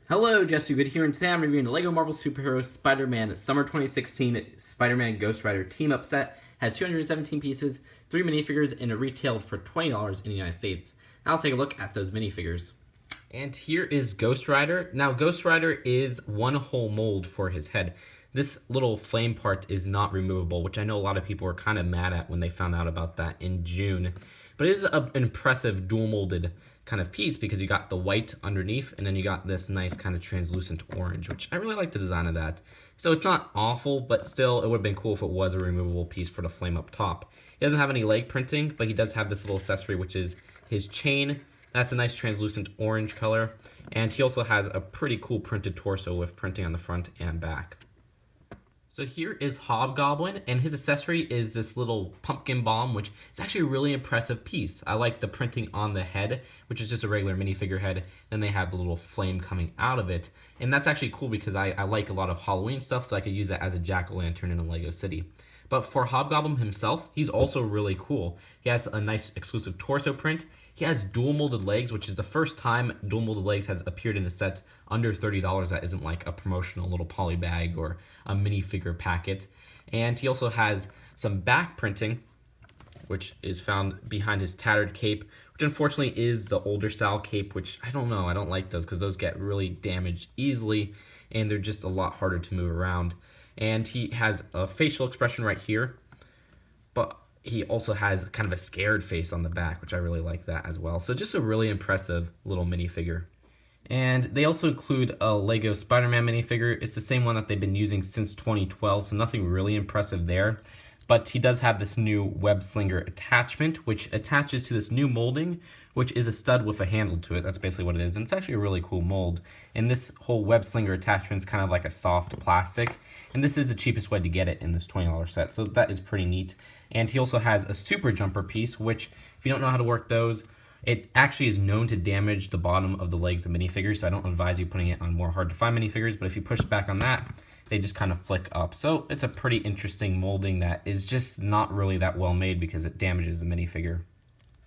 Hello, Jesse Good here, and today I'm reviewing the LEGO Marvel Superhero Spider-Man Summer 2016 Spider-Man Ghost Rider Team Up Set. Has 217 pieces, 3 minifigures, and it retailed for $20 in the United States. Now let's take a look at those minifigures. And here is Ghost Rider. Now Ghost Rider is one whole mold for his head. This little flame part is not removable, which I know a lot of people were kind of mad at when they found out about that in June. But it is an impressive dual molded kind of piece because you got the white underneath and then you got this nice kind of translucent orange, which I really like the design of that. So it's not awful, but still it would have been cool if it was a removable piece for the flame up top. He doesn't have any leg printing, but he does have this little accessory, which is his chain. That's a nice translucent orange color. And he also has a pretty cool printed torso with printing on the front and back. So here is Hobgoblin, and his accessory is this little pumpkin bomb, which is actually a really impressive piece. I like the printing on the head, which is just a regular minifigure head. Then they have the little flame coming out of it. And that's actually cool because I like a lot of Halloween stuff, so I could use that as a jack-o'-lantern in a Lego City. But for Hobgoblin himself, he's also really cool. He has a nice exclusive torso print. He has dual molded legs, which is the first time dual molded legs has appeared in a set under $30 that isn't like a promotional little poly bag or a minifigure packet. And he also has some back printing, which is found behind his tattered cape, which unfortunately is the older style cape, which I don't know, I don't like those because those get really damaged easily and they're just a lot harder to move around. And he has a facial expression right here, but he also has kind of a scared face on the back, which I really like that as well. So just a really impressive little minifigure. And they also include a Lego Spider-Man minifigure. It's the same one that they've been using since 2012, so nothing really impressive there. But he does have this new web slinger attachment, which attaches to this new molding, which is a stud with a handle to it. That's basically what it is, and it's actually a really cool mold. And this whole web slinger attachment is kind of like a soft plastic, and this is the cheapest way to get it in this $20 set, so that is pretty neat. And he also has a super jumper piece, which, if you don't know how to work those, it actually is known to damage the bottom of the legs of minifigures, so I don't advise you putting it on more hard-to-find minifigures, but if you push back on that, they just kind of flick up. So it's a pretty interesting molding that is just not really that well made because it damages the minifigure.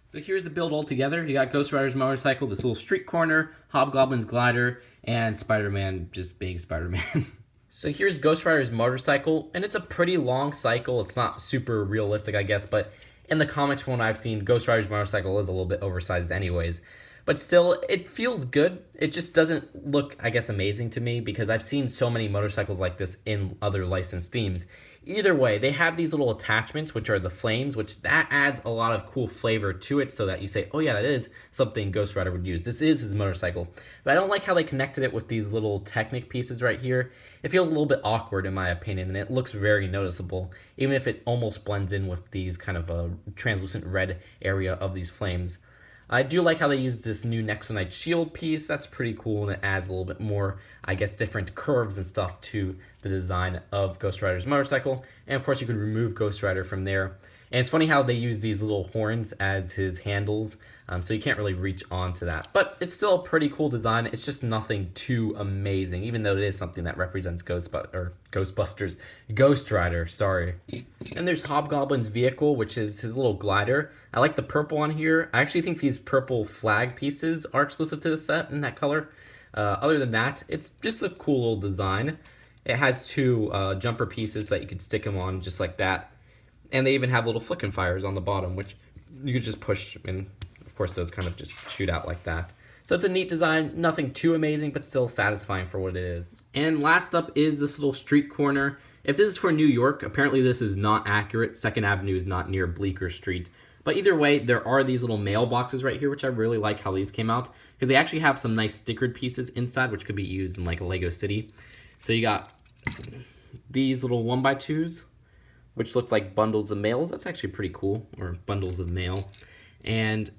So here's the build all together. You got Ghost Rider's motorcycle, this little street corner, Hobgoblin's glider, and Spider-Man, just big Spider-Man. So here's Ghost Rider's motorcycle, and it's a pretty long cycle. It's not super realistic, I guess, but in the comics from what I've seen, Ghost Rider's motorcycle is a little bit oversized anyways. But still, it feels good. It just doesn't look, I guess, amazing to me because I've seen so many motorcycles like this in other licensed themes. Either way, they have these little attachments, which are the flames, which that adds a lot of cool flavor to it so that you say, oh yeah, that is something Ghost Rider would use. This is his motorcycle. But I don't like how they connected it with these little Technic pieces right here. It feels a little bit awkward in my opinion, and it looks very noticeable, even if it almost blends in with these kind of a translucent red area of these flames. I do like how they use this new Nexonite shield piece. That's pretty cool, and it adds a little bit more, I guess, different curves and stuff to the design of Ghost Rider's motorcycle. And of course, you could remove Ghost Rider from there. And it's funny how they use these little horns as his handles, so you can't really reach onto that. But it's still a pretty cool design. It's just nothing too amazing, even though it is something that represents Ghost Rider, sorry. And there's Hobgoblin's vehicle, which is his little glider. I like the purple on here. I actually think these purple flag pieces are exclusive to the set in that color. Other than that, it's just a cool little design. It has two jumper pieces that you could stick them on just like that. And they even have little flickin' fires on the bottom, which you could just push, and of course those kind of just shoot out like that. So it's a neat design, nothing too amazing, but still satisfying for what it is. And last up is this little street corner. If this is for New York, apparently this is not accurate. 2nd Avenue is not near Bleecker Street. But either way, there are these little mailboxes right here, which I really like how these came out, because they actually have some nice stickered pieces inside, which could be used in like a Lego City. So you got these little 1x2s, which look like bundles of mails. That's actually pretty cool, or bundles of mail. And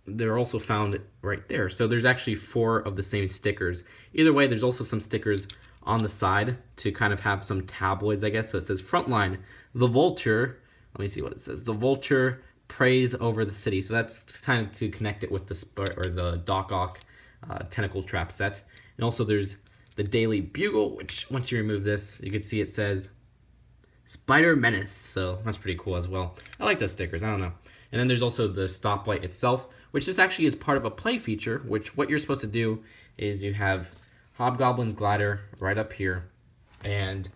they're also found right there. So there's actually 4 of the same stickers. Either way, there's also some stickers on the side to kind of have some tabloids, I guess. So it says Frontline, the Vulture. Let me see what it says. The Vulture prays over the city. So that's kind of to connect it with the Doc Ock tentacle trap set. And also there's the Daily Bugle, which once you remove this, you can see it says Spider Menace, so that's pretty cool as well. I like those stickers, I don't know. And then there's also the stoplight itself, which this actually is part of a play feature, which what you're supposed to do is you have Hobgoblin's glider right up here. And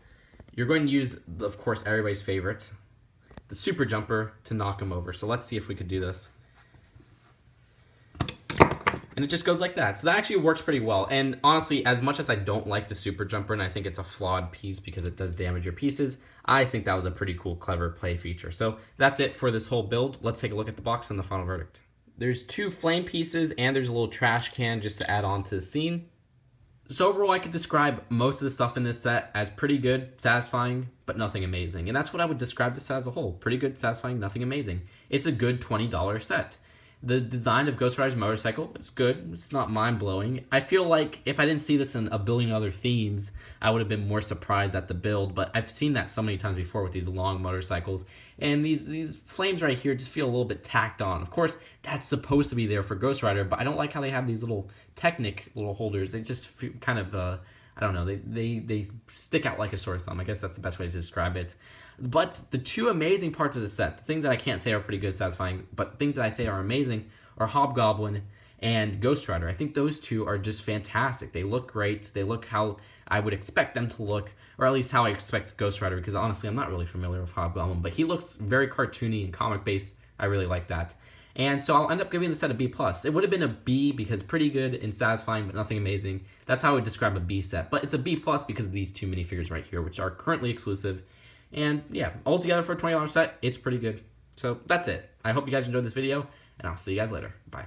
you're going to use, of course, everybody's favorite, the super jumper, to knock him over. So let's see if we could do this. And it just goes like that. So that actually works pretty well. And honestly, as much as I don't like the super jumper and I think it's a flawed piece because it does damage your pieces, I think that was a pretty cool, clever play feature. So that's it for this whole build. Let's take a look at the box and the final verdict. There's 2 flame pieces and there's a little trash can just to add on to the scene. So overall, I could describe most of the stuff in this set as pretty good, satisfying, but nothing amazing. And that's what I would describe this as a whole. Pretty good, satisfying, nothing amazing. It's a good $20 set. The design of Ghost Rider's motorcycle, it's good. It's not mind-blowing. I feel like if I didn't see this in a billion other themes, I would have been more surprised at the build, but I've seen that so many times before with these long motorcycles, and these flames right here just feel a little bit tacked on. Of course, that's supposed to be there for Ghost Rider, but I don't like how they have these little Technic little holders. They just feel kind of, I don't know, they stick out like a sore thumb. I guess that's the best way to describe it. But the 2 amazing parts of the set, the things that I can't say are pretty good, satisfying, but things that I say are amazing, are Hobgoblin and Ghost Rider. I think those 2 are just fantastic. They look great. They look how I would expect them to look, or at least how I expect Ghost Rider, because honestly, I'm not really familiar with Hobgoblin, but he looks very cartoony and comic-based. I really like that. And so I'll end up giving the set a B+. It would have been a B because pretty good and satisfying, but nothing amazing. That's how I would describe a B set. But it's a B+ because of these 2 minifigures right here, which are currently exclusive. And yeah, altogether for a $20 set, it's pretty good. So that's it. I hope you guys enjoyed this video, and I'll see you guys later. Bye.